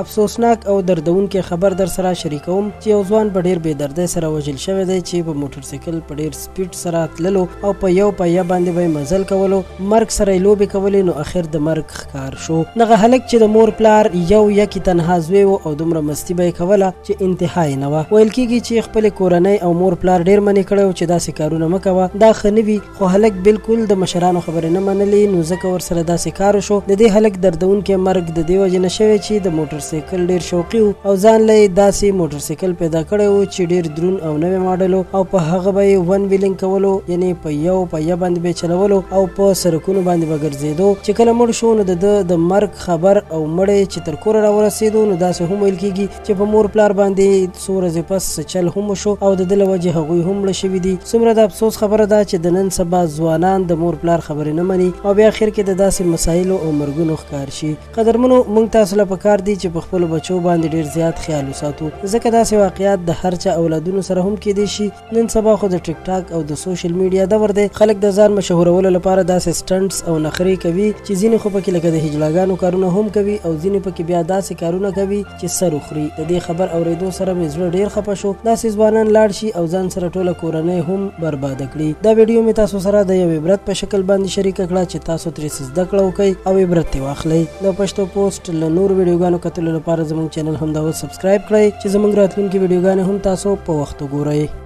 افسوسناک او دردونکی خبر در سره شریکوم چې یو ځوان په ډیر بې دردۍ سره وژل شوی دی چې په موټر سایکل په ډیر سپیډ سره تللو او په یو پیا باندې به مزل کولو مرګ سره لوبې کولې نو اخر د مرګ ښکار شو. دغه هلک چې د مور پلار یو یکی تنها زوی و او دومره مستی به یې کوله چې انتها یې نه وه. ویل کېږي چې خپلې کورنۍ او مور پلار ډیر منې کړی چې داسې کارونه مه کوه، دا ښه نه وي، خو هلک بالکل د مشرانو خبرې نه منلې نو ځکه ورسره داسې کار وشو. د دې هلک دردونکی مرګ د دې وجې نه شوی چې د موټر سایکل ډیر شوقي و او ځان له داسې موټر سایکل پیدا کړی و چې ډیر درون او نوی ماډل او په هغه به یې ون ویلینګ کولو، یعنی په یو پیا باندې به چلولو او په سړکونو باندې به ګرځېدو. چې کله مړ شو نو د مرګ خبر او مړی چې تر کوره راورسېدو نو داسې هم ویل کېږي چې په مور پلار باندې څو ورځې پس چل هم وشو او د ده له وجې هغوی هم مړه شوي دي. څومره د افسوس خبره ده چې د نن سبا ځوانان د مور پلار خبرې نه مني او بیا اخر کې د داسې مسایلو او مرګونو ښکار شي. قدرمنو، موږ تاسو له پکار دي چې په خپلو بچو باندې ډیر زیات خیال وساتو، ځکه داسې واقعیات د هر چا اولادونو سره هم کېدی شي. نن سبا خو د ټیک ټاک او د سوشل میډیا دور دی، خلک د ځان مشهورولو لپاره داسې سټنټس او نخرې کوي چې ځینې خو پکې لکه د هجلاګانو کارونه هم کوي او ځینې پکې بیا داسې کارونه کوي چې سر وخوري. د دې خبر اورېدو سره مې زړه ډیر خفه شو. داسې ځوانان لاړ شي او ځان سره ټوله کورنۍ هم برباده کړي. دا ویډیو مې تاسو سره د یو عبرت په شکل باندې شریکه کړه چې تاسو ترې څه زده کړه وکړئ او عبرت ترې واخلئ. د پښتو پوسټ له نورو ویډیوګانو کتلو لپاره زموږ چینل همدا اوس سبسکرایب کړئ چې زموږ راتلونکي ویډیوګانې هم تاسو په وخت وګورئ.